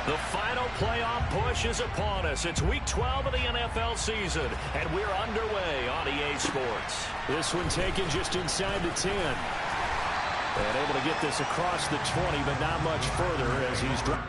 The final playoff push is upon us. It's Week 12 of the NFL season, and we're underway on EA Sports. This one taken just inside the 10. And able to get this across the 20, but not much further as he's dropped.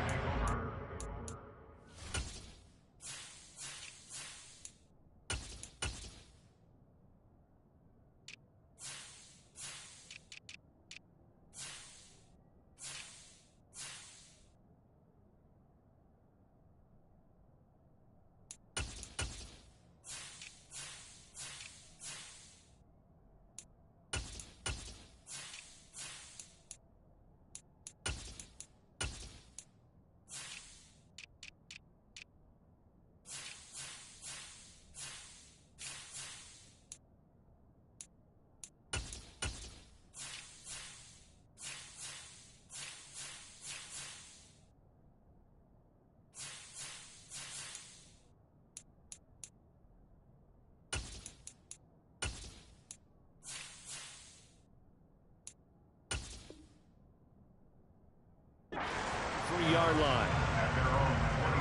Yard line. At their own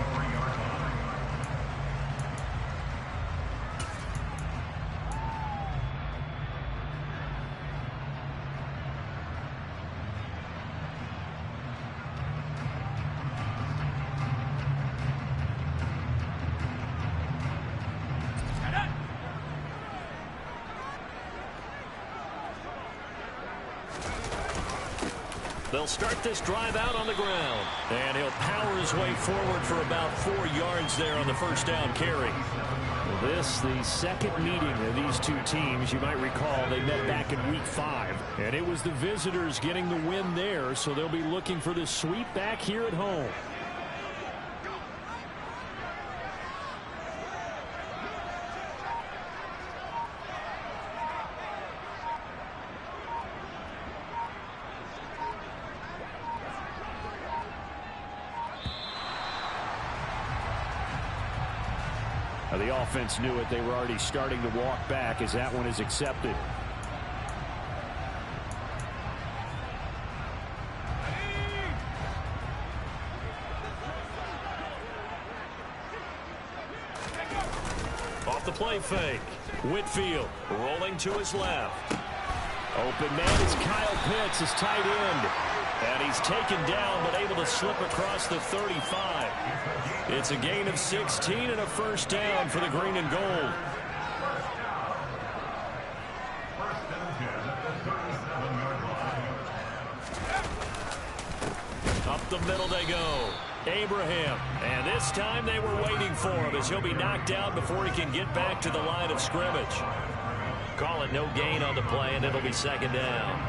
23-yard line. They'll start this drive out on the ground. And he'll power his way forward for about 4 yards there on the first down carry. This, the second meeting of these two teams. You might recall they met back in Week 5. And it was the visitors getting the win there, so they'll be looking for the sweep back here at home. The offense knew it. They were already starting to walk back as that one is accepted. Off the play fake. Whitfield rolling to his left. Open man is Kyle Pitts, his tight end. And he's taken down but able to slip across the 35. It's a gain of 16 and a first down for the green and gold. Up the middle they go. Abraham. And this time they were waiting for him as he'll be knocked out before he can get back to the line of scrimmage. Call it no gain on the play, and it'll be second down.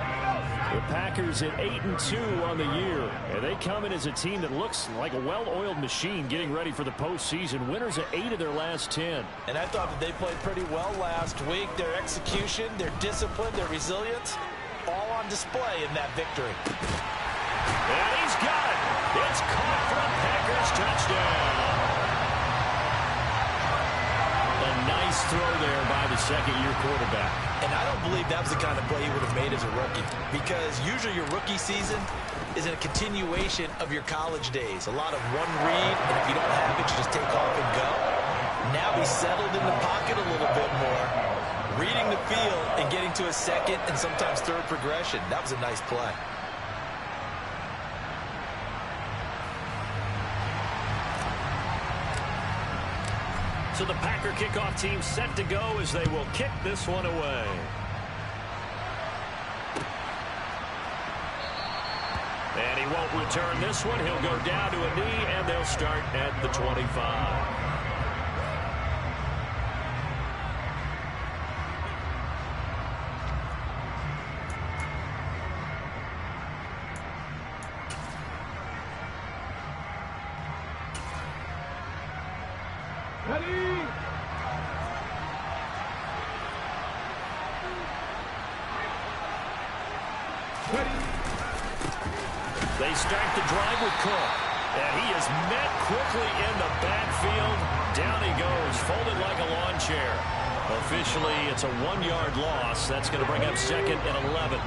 The Packers at 8-2 on the year, and they come in as a team that looks like a well-oiled machine getting ready for the postseason. Winners of 8 of their last 10. And I thought that they played pretty well last week. Their execution, their discipline, their resilience, all on display in that victory. And he's got it. It's caught for a Packers touchdown. A nice throw there by the second-year quarterback. And I don't believe that was the kind of play he would have made as a rookie, because usually your rookie season is a continuation of your college days. A lot of one read, and if you don't have it, you just take off and go. Now he's settled in the pocket a little bit more, reading the field and getting to a second and sometimes third progression. That was a nice play. So the Packer kickoff team set to go as they will kick this one away. And he won't return this one. He'll go down to a knee, and they'll start at the 25. They start the drive with Cook. And he is met quickly in the backfield. Down he goes, folded like a lawn chair. Officially, it's a 1-yard loss. That's going to bring up second and 11.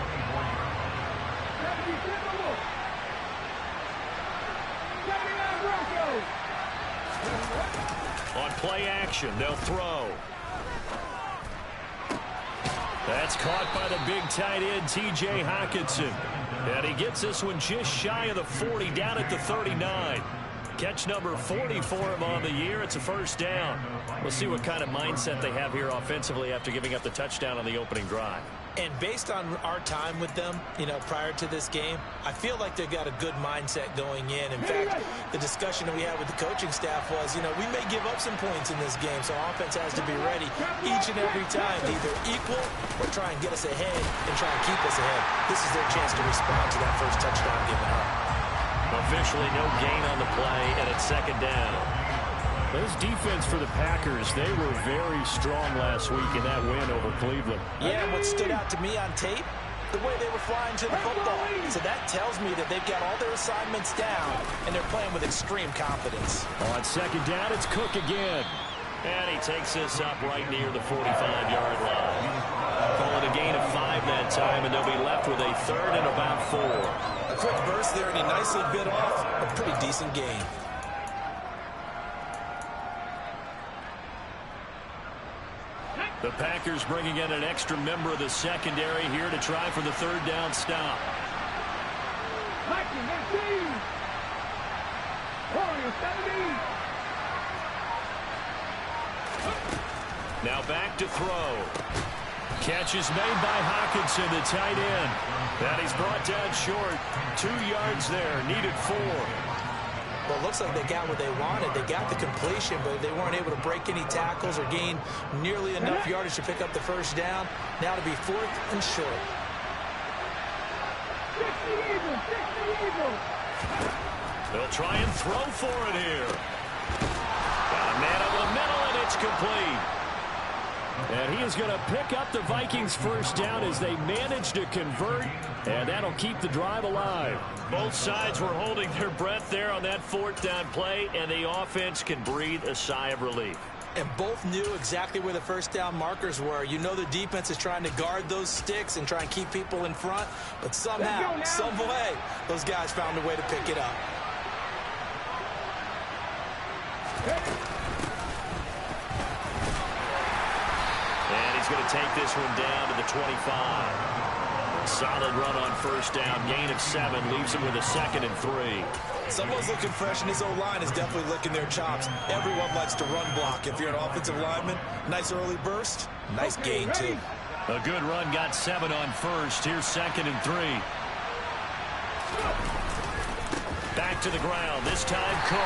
On play action, they'll throw. That's caught by the big tight end, T.J. Hockenson. And he gets this one just shy of the 40, down at the 39. Catch number 40 for him on the year. It's a first down. We'll see what kind of mindset they have here offensively after giving up the touchdown on the opening drive. And based on our time with them, prior to this game, I feel like they've got a good mindset going in. In fact, the discussion that we had with the coaching staff was, we may give up some points in this game, so offense has to be ready each and every time to either equal or try and get us ahead and try and keep us ahead. This is their chance to respond to that first touchdown given up. Officially no gain on the play, and it's second down. This defense for the Packers, they were very strong last week in that win over Cleveland. Yeah, and what stood out to me on tape, the way they were flying to the football. So that tells me that they've got all their assignments down, and they're playing with extreme confidence. On second down, it's Cook again. And he takes this up right near the 45-yard line. Call it a gain of 5 that time, and they'll be left with a third and about 4. A quick burst there, and he nicely bit off a pretty decent gain. The Packers bringing in an extra member of the secondary here to try for the third down stop. Now back to throw. Catch is made by Hockenson, the tight end. And he's brought down short. 2 yards there, needed 4. Well, it looks like they got what they wanted. They got the completion, but they weren't able to break any tackles or gain nearly enough yardage to pick up the first down. Now to be 4th and short. They'll try and throw for it here. Got a man over the middle, and it's complete. And he is going to pick up the Vikings first down as they manage to convert, and that'll keep the drive alive. Both sides were holding their breath there on that 4th down play, and the offense can breathe a sigh of relief. And both knew exactly where the first down markers were. The defense is trying to guard those sticks and try and keep people in front, but somehow, some way, those guys found a way to pick it up. And he's going to take this one down to the 25. Solid run on first down. Gain of 7 leaves him with a 2nd and 3. Someone's looking fresh, and his O-line is definitely licking their chops. Everyone likes to run block. If you're an offensive lineman, nice early burst, nice gain, too. A good run, got 7 on first. Here's 2nd and 3. Back to the ground, this time Cook.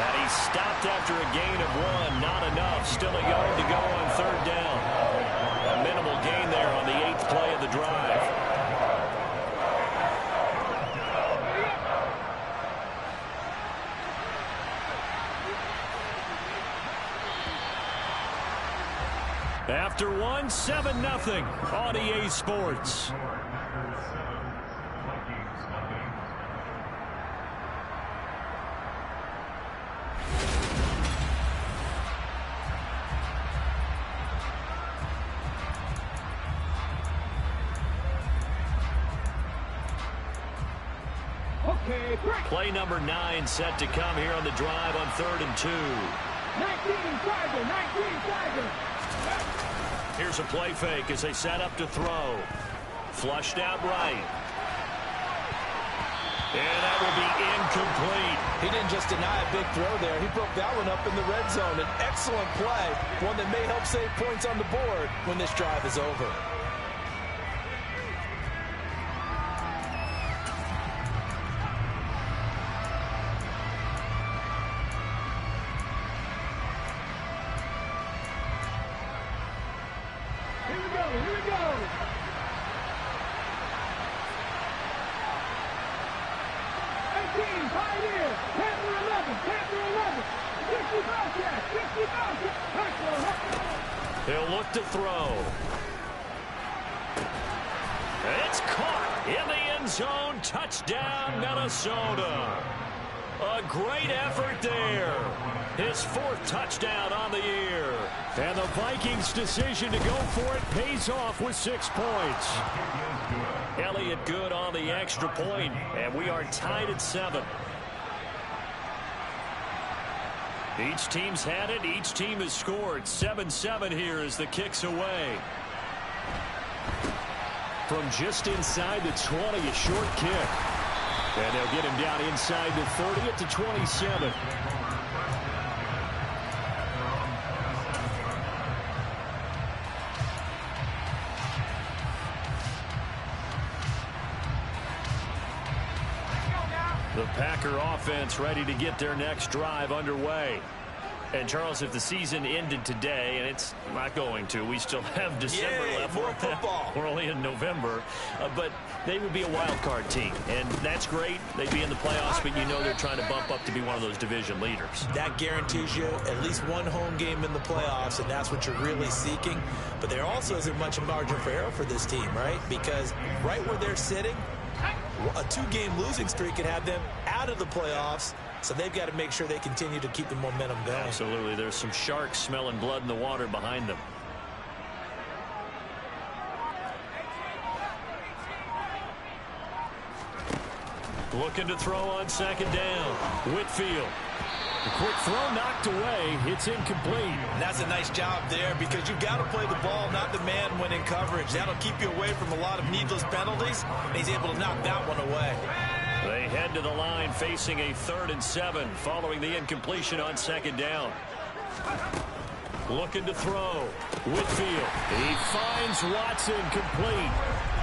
And he stopped after a gain of 1. Not enough. Still a yard to go on third down. A minimal gain there on the 8th play of the drive. After 1, 7-0 on EA Sports. Play number 9 set to come here on the drive on 3rd and 2. 19 Tiger. Here's a play fake as they set up to throw. Flushed out right. And that will be incomplete. He didn't just deny a big throw there. He broke that one up in the red zone. An excellent play. One that may help save points on the board when this drive is over. He'll look to throw. It's caught in the end zone. Touchdown, Minnesota. A great effort there. His 4th touchdown on the year. And the Vikings' decision to go for it pays off with 6 points. Elliott good on the extra point, and we are tied at 7. Each team's had it. Each team has scored. 7-7 here as the kick's away. From just inside the 20, a short kick. And they'll get him down inside the 30 at the 27. The Packer offense ready to get their next drive underway. And, Charles, if the season ended today, and it's not going to, we still have December left. More football. We're only in November. But they would be a wild card team. And that's great. They'd be in the playoffs, but you know they're trying to bump up to be one of those division leaders. That guarantees you at least one home game in the playoffs, and that's what you're really seeking. But there also isn't much margin for error for this team, right? Because right where they're sitting, a two-game losing streak could have them out of the playoffs, so they've got to make sure they continue to keep the momentum going. Absolutely. There's some sharks smelling blood in the water behind them. Looking to throw on second down. Whitfield. The quick throw knocked away. It's incomplete. And that's a nice job there because you've got to play the ball, not the man when in coverage. That'll keep you away from a lot of needless penalties, and he's able to knock that one away. They head to the line facing a 3rd and 7 following the incompletion on second down. Looking to throw. Whitfield. He finds Watson complete.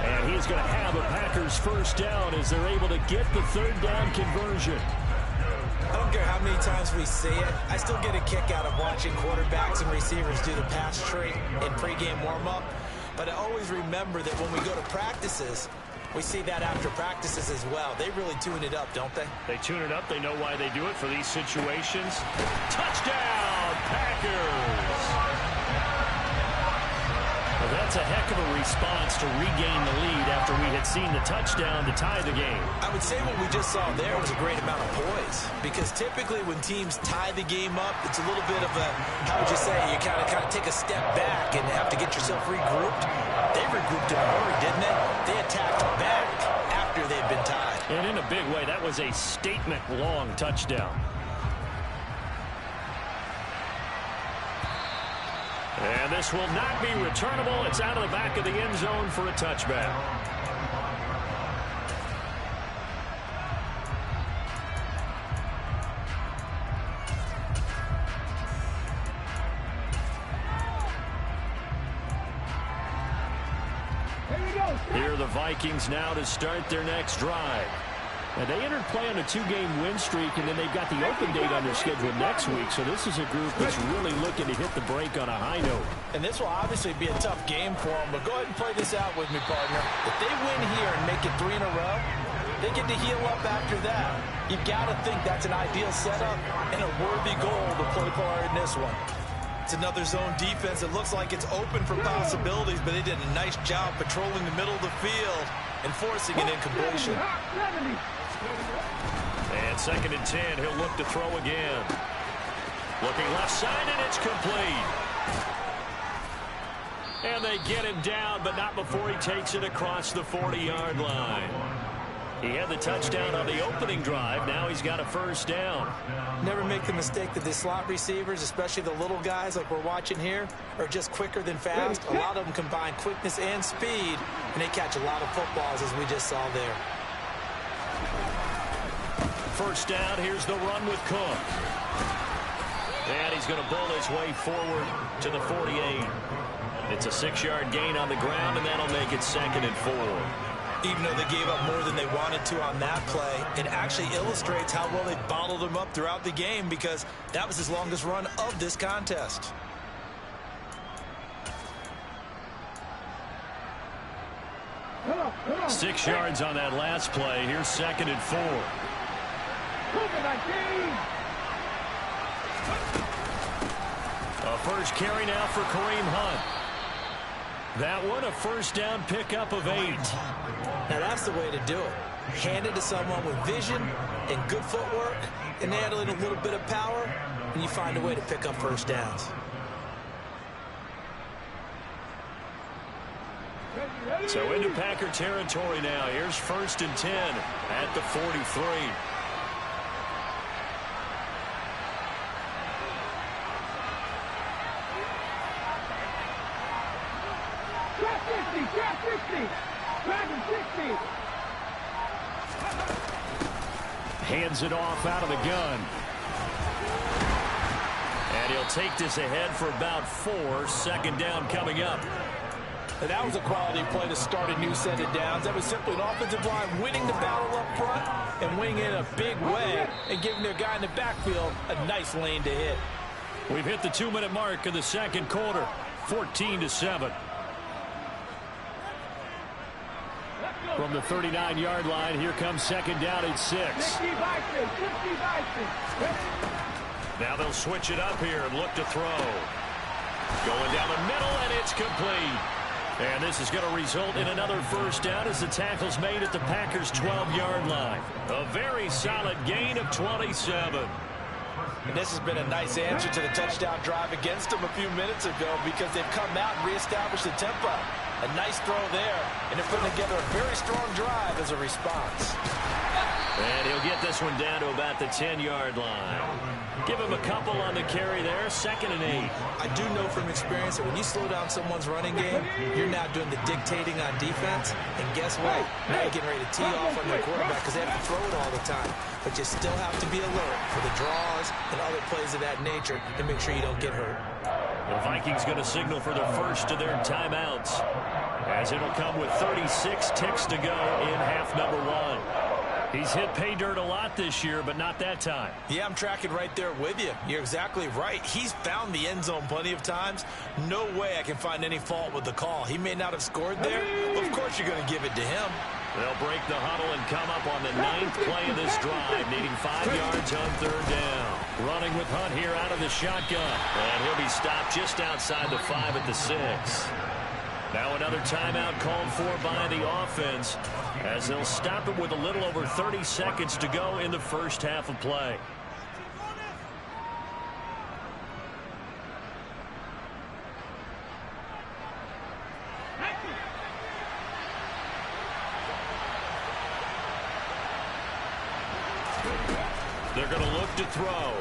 And he's going to have a Packers first down as they're able to get the 3rd down conversion. I don't care how many times we see it. I still get a kick out of watching quarterbacks and receivers do the pass tree in pregame warm-up. But I always remember that when we go to practices, we see that after practices as well. They really tune it up, don't they? They tune it up. They know why they do it for these situations. Touchdown, Packers! Well, that's a heck of a response to regain the lead after we had seen the touchdown to tie the game. I would say what we just saw there was a great amount of poise, because typically when teams tie the game up, it's a little bit of a, how would you say, you kind of take a step back and have to get yourself regrouped. They regrouped in a hurry, didn't they? They attacked back after they'd been tied. And in a big way, that was a statement-long touchdown. And this will not be returnable. It's out of the back of the end zone for a touchback. Here are the Vikings now to start their next drive. And they entered play on a 2-game win streak, and then they've got the open date on their schedule next week. So this is a group that's really looking to hit the break on a high note. And this will obviously be a tough game for them, but go ahead and play this out with me, partner. If they win here and make it 3 in a row, they get to heal up after that. You've got to think that's an ideal setup and a worthy goal to play for in this one. It's another zone defense. It looks like it's open for possibilities, but they did a nice job patrolling the middle of the field and forcing an incompletion. And 2nd and 10, he'll look to throw again. Looking left side, and it's complete. And they get him down, but not before he takes it across the 40-yard line. He had the touchdown on the opening drive. Now he's got a first down. Never make the mistake that the slot receivers, especially the little guys like we're watching here, are just quicker than fast. A lot of them combine quickness and speed, and they catch a lot of footballs, as we just saw there. First down, here's the run with Cook. And he's going to bull his way forward to the 48. It's a 6-yard gain on the ground, and that'll make it 2nd and 4. Even though they gave up more than they wanted to on that play, it actually illustrates how well they bottled him up throughout the game, because that was his longest run of this contest. Come on. 6 yards on that last play. Here's 2nd and 4. A first carry now for Kareem Hunt. That one, a first down pickup of 8. Now that's the way to do it. Hand it to someone with vision and good footwork, and add a little bit of power, and you find a way to pick up first downs. So into Packer territory now. Here's 1st and 10 at the 43. Hands it off out of the gun. And he'll take this ahead for about 4. Second down coming up. And that was a quality play to start a new set of downs. That was simply an offensive line winning the battle up front and winning it in a big way and giving their guy in the backfield a nice lane to hit. We've hit the 2-minute mark of the second quarter. 14-7. From the 39-yard line, here comes second down at 6. Now they'll switch it up here and look to throw. Going down the middle, and it's complete. And this is going to result in another first down as the tackle's made at the Packers' 12-yard line. A very solid gain of 27. And this has been a nice answer to the touchdown drive against them a few minutes ago because they've come out and reestablished the tempo. A nice throw there, and they're putting together a very strong drive as a response. And he'll get this one down to about the 10-yard line. Give him a couple on the carry there, 2nd and 8. I do know from experience that when you slow down someone's running game, you're now doing the dictating on defense. And guess what? Now you're getting ready to tee off on their quarterback because they have to throw it all the time. But you still have to be alert for the draws and other plays of that nature to make sure you don't get hurt. The Vikings going to signal for the first of their timeouts as it'll come with 36 ticks to go in half number 1. He's hit pay dirt a lot this year, but not that time. Yeah, I'm tracking right there with you. You're exactly right. He's found the end zone plenty of times. No way I can find any fault with the call. He may not have scored there, but of course you're going to give it to him. They'll break the huddle and come up on the 9th play of this drive, needing 5 yards on 3rd down. Running with Hunt here out of the shotgun. And he'll be stopped just outside the 5 at the 6. Now another timeout called for by the offense as they'll stop it with a little over 30 seconds to go in the first half of play. They're going to look to throw.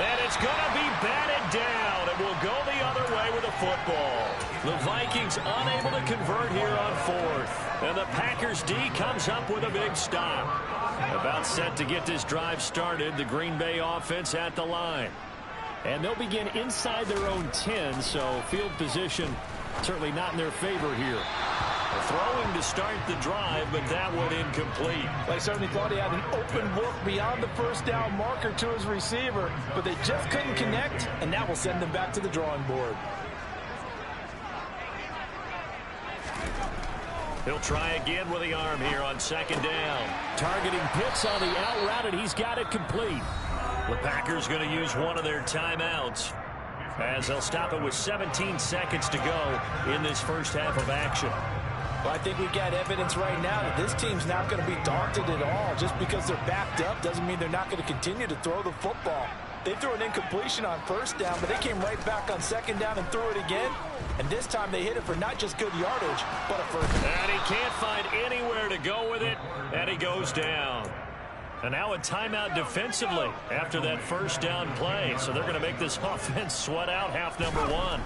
And it's going to be batted down. It will go the other way with the football. The Vikings unable to convert here on 4th. And the Packers D comes up with a big stop. About set to get this drive started. The Green Bay offense at the line. And they'll begin inside their own 10, so field position certainly not in their favor here. Throwing to start the drive, but that one incomplete. They certainly thought he had an open look beyond the first down marker to his receiver, but they just couldn't connect, and that will send them back to the drawing board. He'll try again with the arm here on 2nd down. Targeting Pitts on the out route, and he's got it complete. The Packers going to use one of their timeouts as they'll stop it with 17 seconds to go in this first half of action. Well, I think we got evidence right now that this team's not going to be daunted at all. Just because they're backed up doesn't mean they're not going to continue to throw the football. They threw an incompletion on 1st down, but they came right back on 2nd down and threw it again. And this time they hit it for not just good yardage, but a first down. And he can't find anywhere to go with it, and he goes down. And now a timeout defensively after that first down play. So they're going to make this offense sweat out half number 1.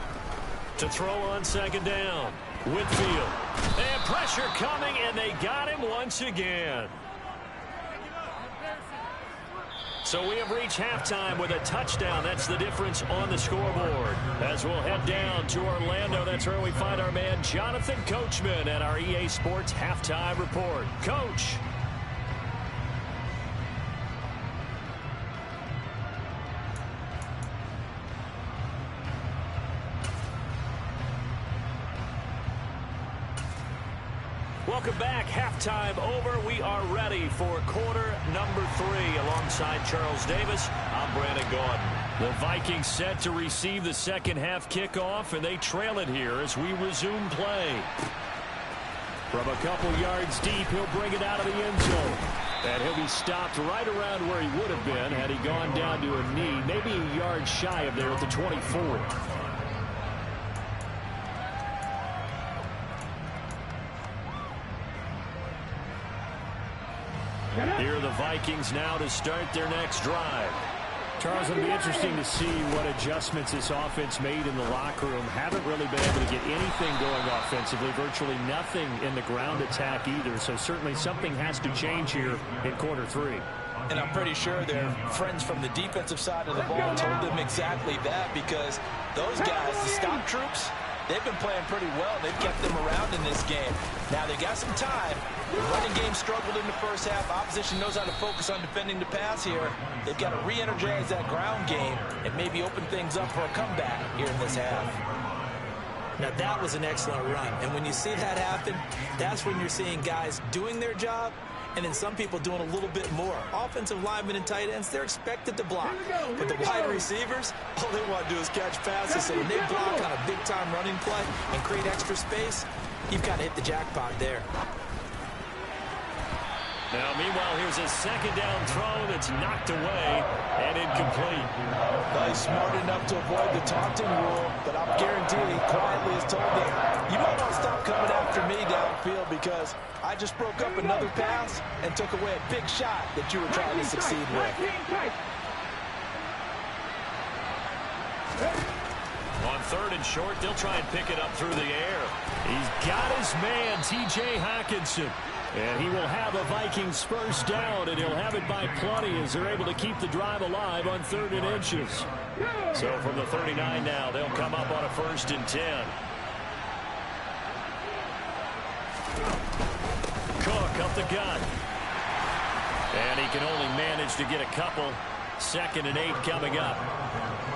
To throw on 2nd down. Whitfield. And pressure coming, and they got him once again. So we have reached halftime with a touchdown. That's the difference on the scoreboard. As we'll head down to Orlando, that's where we find our man Jonathan Coachman at our EA Sports Halftime Report. Coach. Welcome back. Halftime over. We are ready for quarter number 3. Alongside Charles Davis, I'm Brandon Gordon. The Vikings set to receive the second half kickoff, and they trail it here as we resume play. From a couple yards deep, he'll bring it out of the end zone. And he'll be stopped right around where he would have been had he gone down to a knee, maybe a yard shy of there at the 24. Here are the Vikings now to start their next drive. Charles, it'll be interesting to see what adjustments this offense made in the locker room. Haven't really been able to get anything going offensively, virtually nothing in the ground attack either. So certainly something has to change here in quarter 3. And I'm pretty sure their friends from the defensive side of the ball told them exactly that, because those guys, the stop troops, they've been playing pretty well. They've kept them around in this game. Now they got some time. The running game struggled in the first half. Opposition knows how to focus on defending the pass here. They've got to re-energize that ground game and maybe open things up for a comeback here in this half. Now that was an excellent run. And when you see that happen, that's when you're seeing guys doing their job and then some people doing a little bit more. Offensive linemen and tight ends, they're expected to block. But the wide receivers, all they want to do is catch passes. So when they block on a big-time running play and create extra space, you've got to hit the jackpot there. Now, meanwhile, here's a second down throw that's knocked away and incomplete. He's smart enough to avoid the taunting rule, but I'm guaranteed he quietly has told them, you might want to stop coming after me downfield because I just broke up another pass and took away a big shot that you were trying to succeed with. On 3rd and short, they'll try and pick it up through the air. He's got his man, T.J. Hockenson. And he will have a Vikings first down, and he'll have it by plenty as they're able to keep the drive alive on 3rd and inches. So from the 39 now, they'll come up on a 1st and 10. Cook up the gun. And he can only manage to get a couple. 2nd and 8 coming up.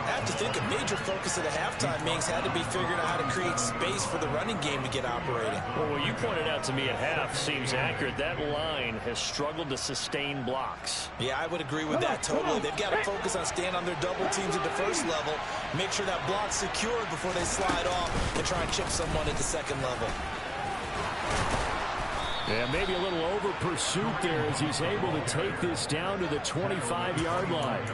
I have to think a major focus of the halftime meetings had to be figuring out how to create space for the running game to get operating. Well, what you pointed out to me at half seems accurate. That line has struggled to sustain blocks. Yeah, I would agree with that totally. They've got to focus on staying on their double teams at the first level, make sure that block's secured before they slide off and try and chip someone at the second level. Yeah, maybe a little over pursuit there as he's able to take this down to the 25-yard line.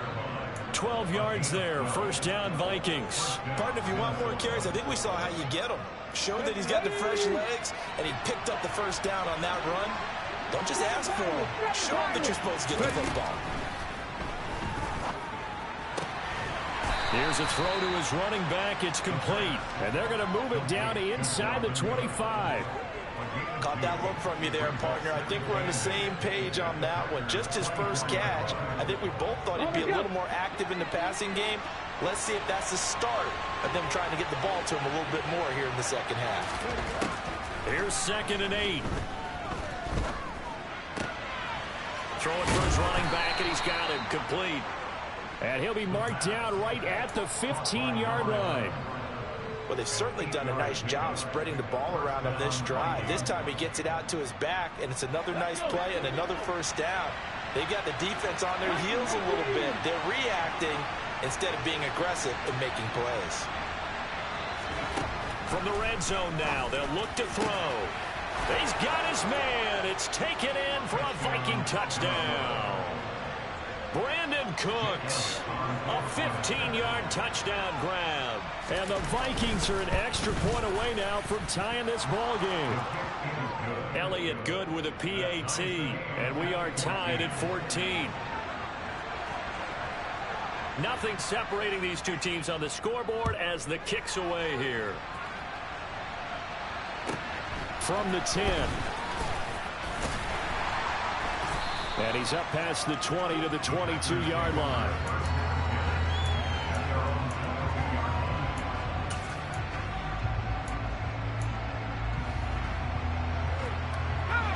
12 yards there. First down, Vikings. Partner, if you want more carries, I think we saw how you get them. Show that he's got the fresh legs, and he picked up the first down on that run. Don't just ask for him. Show him that you're supposed to get the football. Here's a throw to his running back. It's complete. And they're going to move it down to inside the 25. Caught that look from you there, partner. I think we're on the same page on that one. Just his first catch. I think we both thought he'd be a little more active in the passing game. Let's see if that's the start of them trying to get the ball to him a little bit more here in the second half. Here's 2nd and 8. Throwing for his running back, and he's got him complete. And he'll be marked down right at the 15-yard line. Well, they've certainly done a nice job spreading the ball around on this drive. This time he gets it out to his back, and it's another nice play and another first down. They've got the defense on their heels a little bit. They're reacting instead of being aggressive and making plays. From the red zone now, they'll look to throw. He's got his man. It's taken in for a Viking touchdown. Brandon Cooks, a 15-yard touchdown grab. And the Vikings are an extra point away now from tying this ball game. Elliott good with a PAT, and we are tied at 14. Nothing separating these two teams on the scoreboard as the kick's away here. From the 10. And he's up past the 20 to the 22-yard line.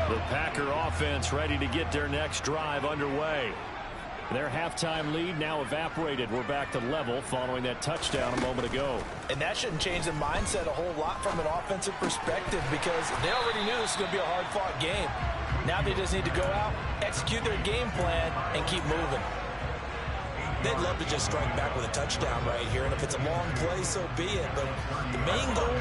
The Packer offense ready to get their next drive underway. Their halftime lead now evaporated. We're back to level following that touchdown a moment ago. And that shouldn't change the mindset a whole lot from an offensive perspective because they already knew this was going to be a hard-fought game. Now they just need to go out, execute their game plan, and keep moving. They'd love to just strike back with a touchdown right here, and if it's a long play, so be it. But the main goal,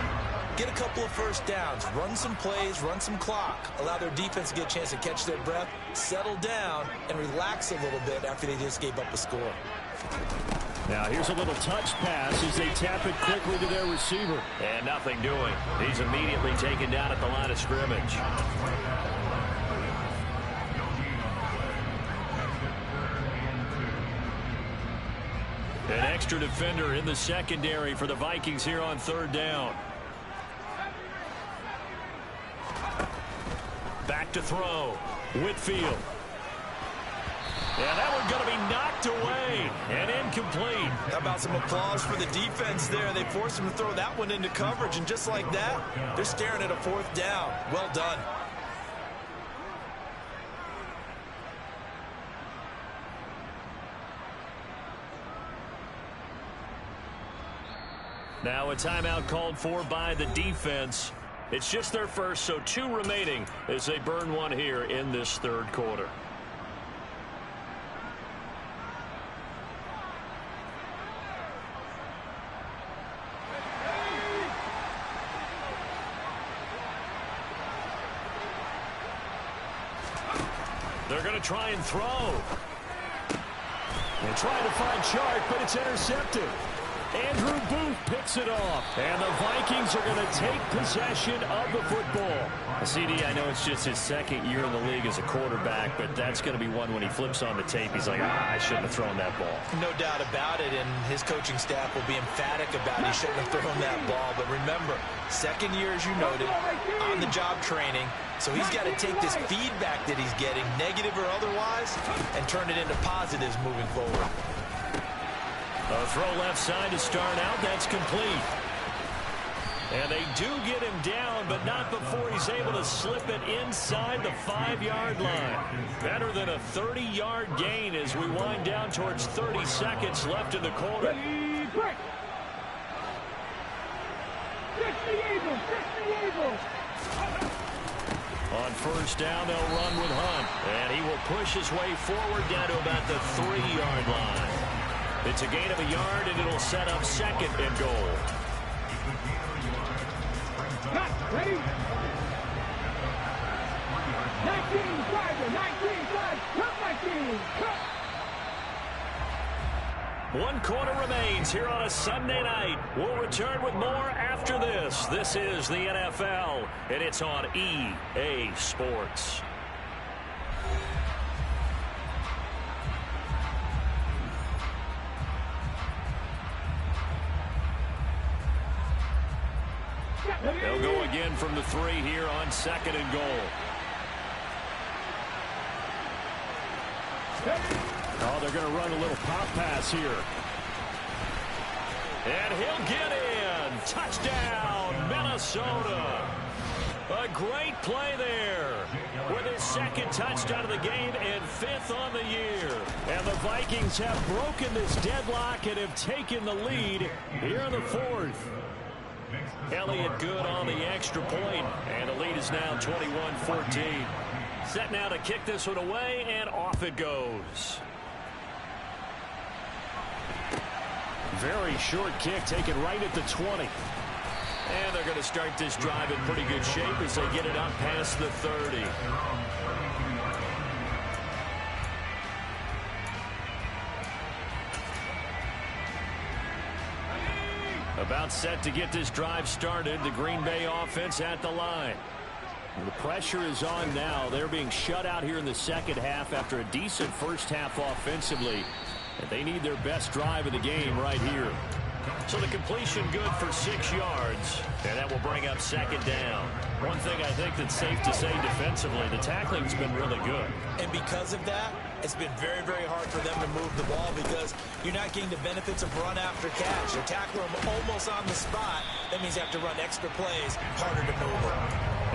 get a couple of first downs, run some plays, run some clock, allow their defense to get a chance to catch their breath, settle down, and relax a little bit after they just gave up a score. Now here's a little touch pass as they tap it quickly to their receiver. And nothing doing. He's immediately taken down at the line of scrimmage. extra defender in the secondary for the Vikings here on third down. Back to throw. Whitfield. And that one going to be knocked away and incomplete. How about some applause for the defense there? They forced him to throw that one into coverage, and just like that, they're staring at a fourth down. Well done. Now a timeout called for by the defense. It's just their first, so 2 remaining as they burn one here in this third quarter. They're going to try and throw. They're trying to find Chark, but it's intercepted. Andrew Booth picks it off. And the Vikings are going to take possession of the football. CD, I know it's just his second year in the league as a quarterback, but that's going to be one when he flips on the tape. He's like, I shouldn't have thrown that ball. No doubt about it, and his coaching staff will be emphatic about he shouldn't have thrown that ball. But remember, second year, as you noted, on-the-job training. So he's got to take this feedback that he's getting, negative or otherwise, and turn it into positives moving forward. A throw left side to start out. That's complete. And they do get him down, but not before he's able to slip it inside the 5-yard line. Better than a 30-yard gain as we wind down towards 30 seconds left in the quarter. On first down, they'll run with Hunt. And he will push his way forward down to about the 3-yard line. It's a gain of a yard, and it'll set up second and goal. Ready? 19, Tiger, 19, cut. One quarter remains here on a Sunday night. We'll return with more after this. This is the NFL, and it's on EA Sports. They'll go again from the 3 here on second and goal. Oh, they're going to run a little pop pass here. And he'll get in. Touchdown, Minnesota. A great play there with his second touchdown of the game and 5th on the year. And the Vikings have broken this deadlock and have taken the lead here in the 4th. Elliott good on the extra point, and the lead is now 21-14. Set now to kick this one away, and off it goes. Very short kick taken right at the 20. And they're going to start this drive in pretty good shape as they get it up past the 30. About set to get this drive started. The Green Bay offense at the line. The pressure is on now. They're being shut out here in the second half after a decent first half offensively. And they need their best drive of the game right here. So the completion good for 6 yards. And that will bring up second down. One thing I think that's safe to say defensively, the tackling's been really good. And because of that, it's been very, very hard for them to move the ball because you're not getting the benefits of run after catch. They're tackling them almost on the spot. That means you have to run extra plays, harder to move them.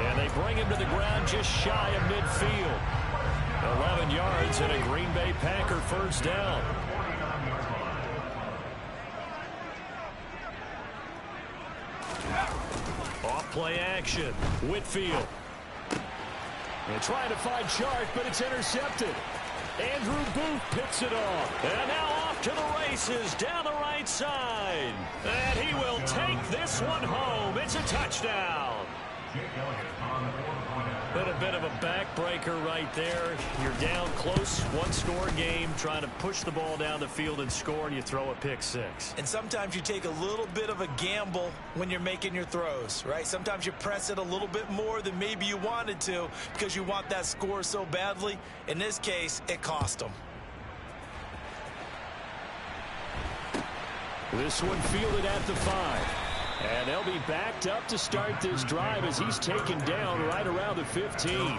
And they bring him to the ground just shy of midfield. 11 yards and a Green Bay Packer first down. Off play action. Whitfield. They're trying to find Chark, but it's intercepted. Andrew Booth picks it off. And now off to the races down the right side. And he will take this one home. It's a touchdown. Been a bit of a backbreaker right there. You're down close, one-score game, trying to push the ball down the field and score, and you throw a pick six. And sometimes you take a little bit of a gamble when you're making your throws, right? Sometimes you press it a little bit more than maybe you wanted to because you want that score so badly. In this case, it cost them. This one fielded at the 5. And they'll be backed up to start this drive as he's taken down right around the 15.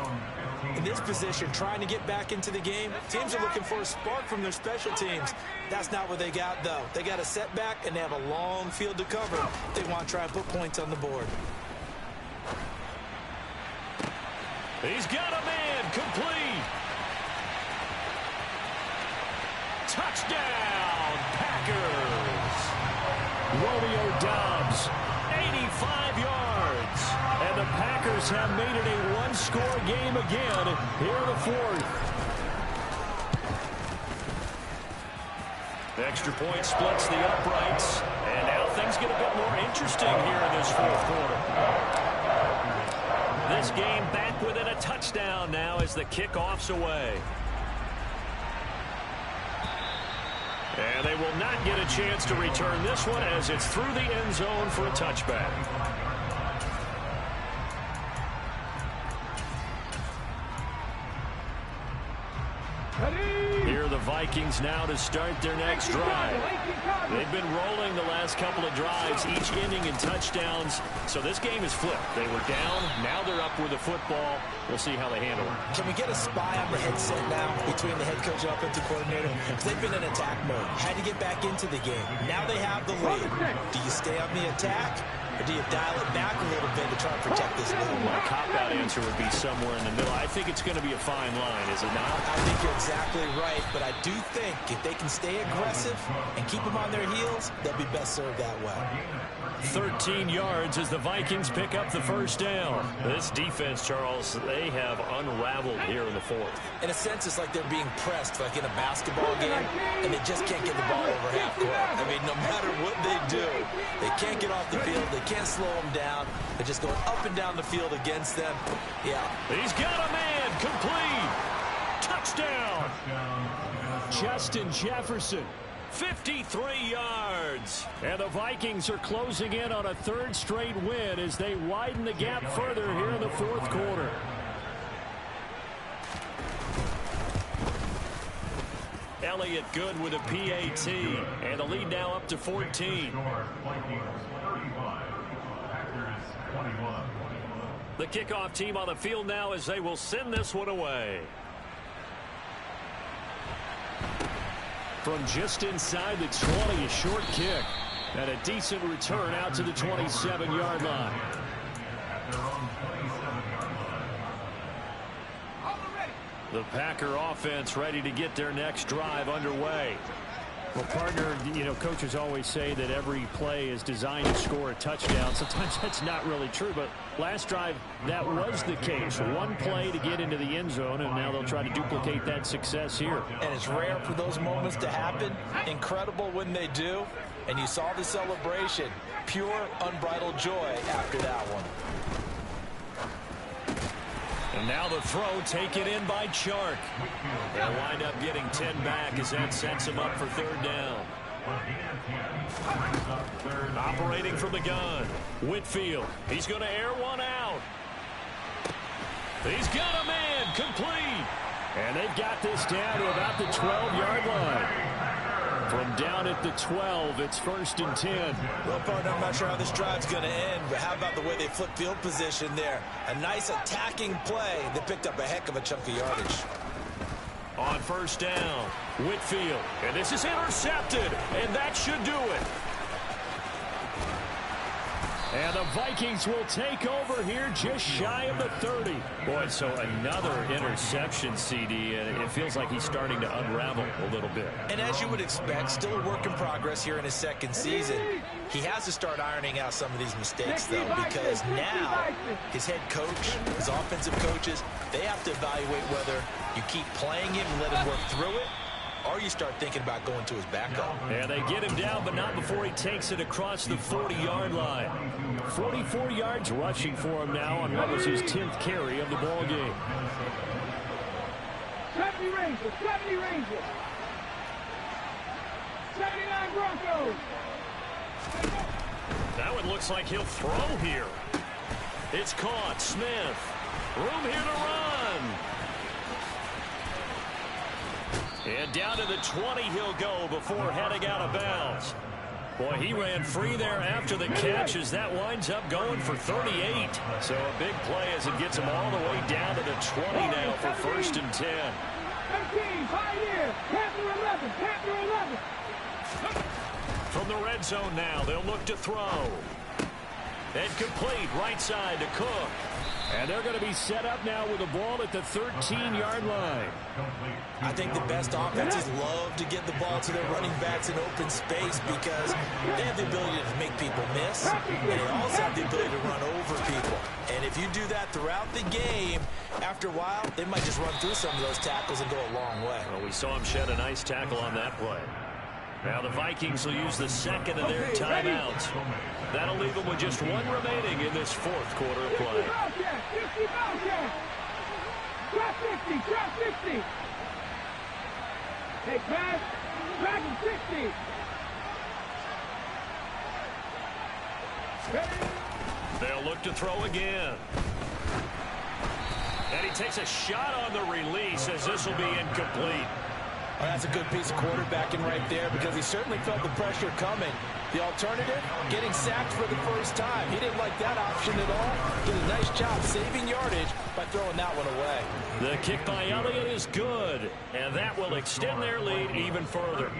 In this position, trying to get back into the game, teams are looking for a spark from their special teams. That's not what they got, though. They got a setback, and they have a long field to cover. They want to try and put points on the board. He's got a man, complete. Touchdown, Packers. Romeo Doubs, 85 yards. And the Packers have made it a one-score game again here in the 4th. Extra point splits the uprights. And now things get a bit more interesting here in this 4th quarter. This game back within a touchdown now as the kickoff's away. And they will not get a chance to return this one as it's through the end zone for a touchback. Here are the Vikings now to start their next drive. They've been rolling the last couple of drives, each inning in touchdowns. So this game is flipped. They were down. Now they're up with the football. We'll see how they handle it. Can we get a spy on the headset now between the head coach and offensive coordinator? Because they've been in attack mode. Had to get back into the game. Now they have the lead. Do you stay on the attack? Or do you dial it back a little bit to try and protect this lead? My cop-out answer would be somewhere in the middle. I think it's going to be a fine line, is it not? I think you're exactly right, but I do think if they can stay aggressive and keep them on their heels, they'll be best served that way. 13 yards as the Vikings pick up the first down. This defense, Charles, they have unraveled here in the 4th. In a sense, it's like they're being pressed like in a basketball game, and they just can't get the ball over half court. I mean, no matter what they do, they can't get off the field. They can't slow them down. They're just going up and down the field against them. Yeah. He's got a man, complete. Touchdown. Justin Jefferson. 53 yards. And the Vikings are closing in on a 3rd straight win as they widen the gap further here in the 4th quarter. Elliott good with a PAT. And the lead now up to 14. The kickoff team on the field now as they will send this one away. From just inside the 20, a short kick. And a decent return out to the 27-yard line. The Packer offense ready to get their next drive underway. Well, partner, you know, coaches always say that every play is designed to score a touchdown. Sometimes that's not really true, but last drive, that was the case. One play to get into the end zone, and now they'll try to duplicate that success here. And it's rare for those moments to happen. Incredible when they do. And you saw the celebration. Pure, unbridled joy after that one. And now the throw taken in by Chark. They'll wind up getting 10 back as that sets him up for 3rd down. Operating from the gun. Whitfield. He's going to air one out. He's got a man, complete. And they've got this down to about the 12-yard line. From down at the 12, it's 1st and 10. Well, partner, I'm not sure how this drive's going to end, but how about the way they flip field position there? A nice attacking play that picked up a heck of a chunk of yardage. On 1st down, Whitfield. And this is intercepted, and that should do it. And the Vikings will take over here just shy of the 30. Boy, so another interception, CD, and it feels like he's starting to unravel a little bit. And as you would expect, still a work in progress here in his 2nd season. He has to start ironing out some of these mistakes, though, because now his head coach, his offensive coaches, they have to evaluate whether you keep playing him and let him work through it, or you start thinking about going to his backup. And they get him down, but not before he takes it across the 40-yard line. 44 yards rushing for him now on what was his 10th carry of the ball game. 70 Rangers, 70 Rangers. 79 Broncos. That one looks like he'll throw here. It's caught. Smith. Room here to run. And down to the 20 he'll go before heading out of bounds. Boy, he ran free there after the catch as that winds up going for 38. So a big play as it gets him all the way down to the 20 now for 1st and 10. 13, Pioneer, Panther 11, Panther 11. From the red zone now, they'll look to throw. And complete right side to Cook. And they're going to be set up now with the ball at the 13-yard line. I think the best offenses love to get the ball to their running backs in open space because they have the ability to make people miss. And they also have the ability to run over people. And if you do that throughout the game, after a while, they might just run through some of those tackles and go a long way. Well, we saw him shed a nice tackle on that play. Now the Vikings will use the second of their timeouts. That'll leave them with just one remaining in this 4th quarter of play. Drop 50, drop 50. Take pass, back and 60. They'll look to throw again. And he takes a shot on the release as this will be incomplete. Well, that's a good piece of quarterbacking right there because he certainly felt the pressure coming. The alternative, getting sacked for the first time. He didn't like that option at all. Did a nice job saving yardage by throwing that one away. The kick by Elliott is good, and that will extend their lead even further.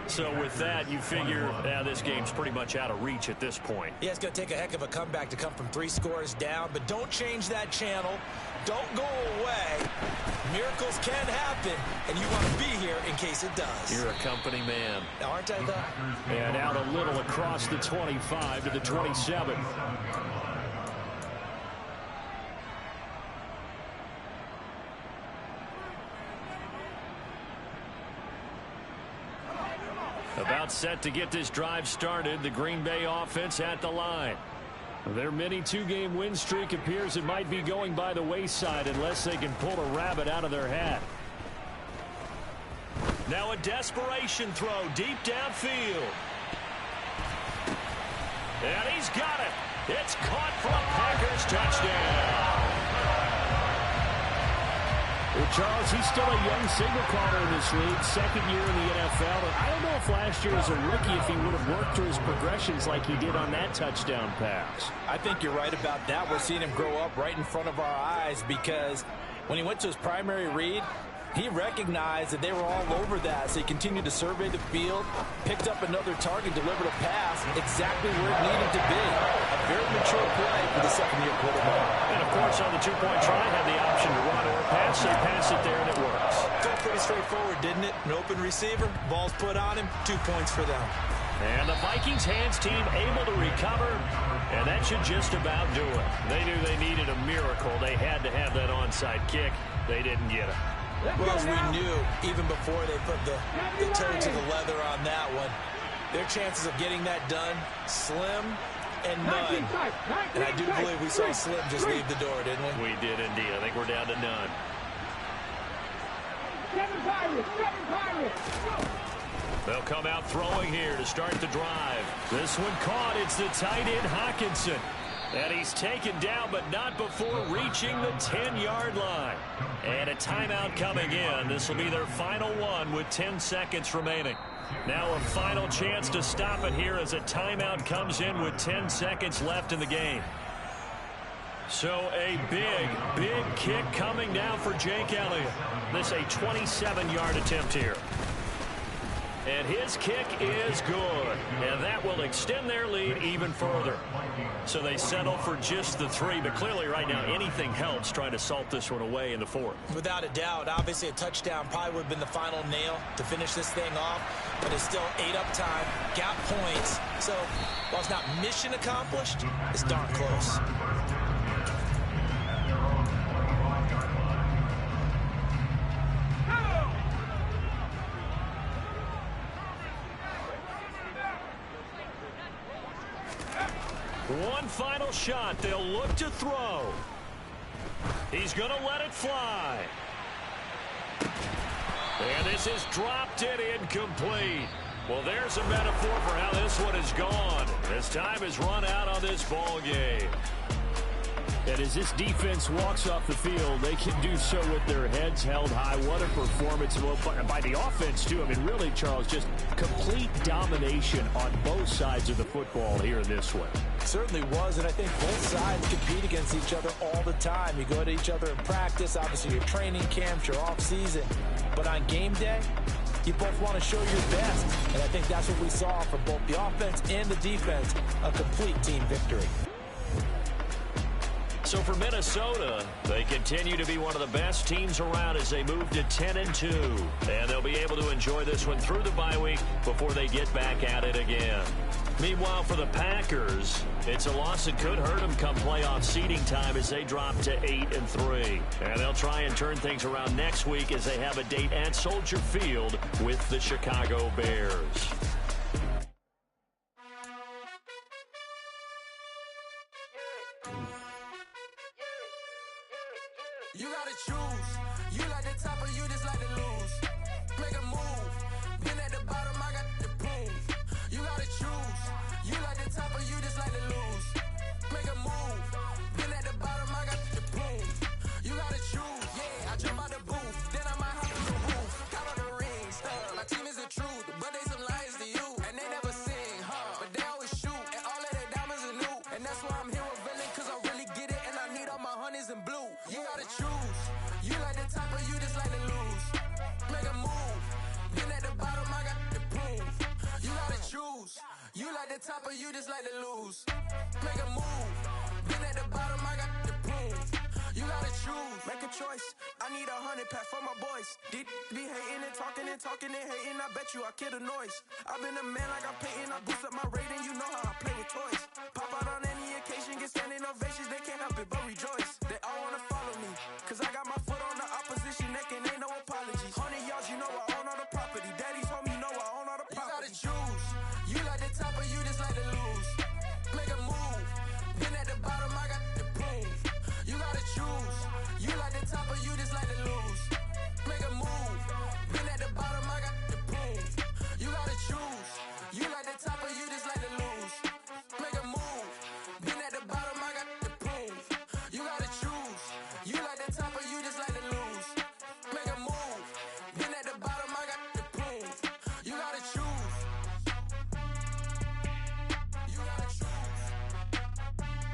So with that, you figure this game's pretty much out of reach at this point. Yeah, it's going to take a heck of a comeback to come from 3 scores down, but don't change that channel. Don't go away. Miracles can happen, and you want to be here in case it does. You're a company man. Aren't I, though? And out a little across the 25 to the 27. About set to get this drive started. The Green Bay offense at the line. Their mini 2-game win streak appears it might be going by the wayside unless they can pull a rabbit out of their hat. Now a desperation throw deep downfield. And he's got it. It's caught for a Packers touchdown. Well, Charles, he's still a young signal caller in this league, 2nd year in the NFL. And I don't know if last year as a rookie if he would have worked through his progressions like he did on that touchdown pass. I think you're right about that. We're seeing him grow up right in front of our eyes because when he went to his primary read, he recognized that they were all over that, so he continued to survey the field, picked up another target, delivered a pass exactly where it needed to be. A very mature play for the 2nd-year quarterback. And, of course, on the 2-point try, had the option to run or pass. They pass it there, and it works. Felt pretty straightforward, didn't it? An open receiver, ball's put on him, 2 points for them. And the Vikings hands team able to recover, and that should just about do it. They knew they needed a miracle. They had to have that onside kick. They didn't get it. Well, as we knew, even before they put the toe to the leather on that one, their chances of getting that done, slim and none. And I do believe we saw Slim just leave the door, didn't we? We did indeed. I think we're down to none. 7 Pirates, 7 Pirates. They'll come out throwing here to start the drive. This one caught. It's the tight end Hawkinson. And he's taken down, but not before reaching the 10-yard line. And a timeout coming in. This will be their final one with 10 seconds remaining. Now a final chance to stop it here as a timeout comes in with 10 seconds left in the game. So a big kick coming now for Jake Elliott. This a 27-yard attempt here. And his kick is good. And that will extend their lead even further. So they settle for just the 3. But clearly right now anything helps trying to salt this one away in the 4th. Without a doubt. Obviously a touchdown probably would have been the final nail to finish this thing off. But it's still 8 up time. Got points. So while it's not mission accomplished, it's darn close. One final shot. They'll look to throw. He's going to let it fly. And this is dropped it incomplete. Well, there's a metaphor for how this one is gone. As time has run out on this ball game. And as this defense walks off the field, they can do so with their heads held high. What a performance by the offense, too. I mean, really, Charles, just complete domination on both sides of the football here in this one. Certainly was, and I think both sides compete against each other all the time. You go to each other in practice, obviously your training camps, your off-season. But on game day, you both want to show your best. And I think that's what we saw from both the offense and the defense, a complete team victory. So for Minnesota, they continue to be one of the best teams around as they move to 10-2. And they'll be able to enjoy this one through the bye week before they get back at it again. Meanwhile, for the Packers, it's a loss that could hurt them come playoff seeding time as they drop to 8-3. And they'll try and turn things around next week as they have a date at Soldier Field with the Chicago Bears. You gotta choose. You like the top or you just like to lose. Make a move. Been at the bottom, I got the proof. You gotta choose. You like the top or you just like to lose. Make a move. Been at the bottom, I got the proof. You gotta choose. Yeah, I jump out the booth. Then I might hop through the roof. Count on the rings. My team is the truth, but they some liars to you. And they never sing, huh? But they always shoot. And all of their diamonds are new. And that's why I'm here with Villain, cause I really get it. And I need all my honeys in blue. You gotta choose. You like the top or you just like to lose. Make a move. Been at the bottom, I got the proof. You gotta choose. You like the top or you just like to lose. Make a move. Been at the bottom, I got the proof. You gotta choose. Make a choice. I need 100 pack for my boys. These be hating and talking and hating. I bet you I kill the noise. I've been a man like I'm Peyton. I boost up my rating. You know how I play with toys. Pop out on any occasion, get standing ovations. They can't help it but rejoice.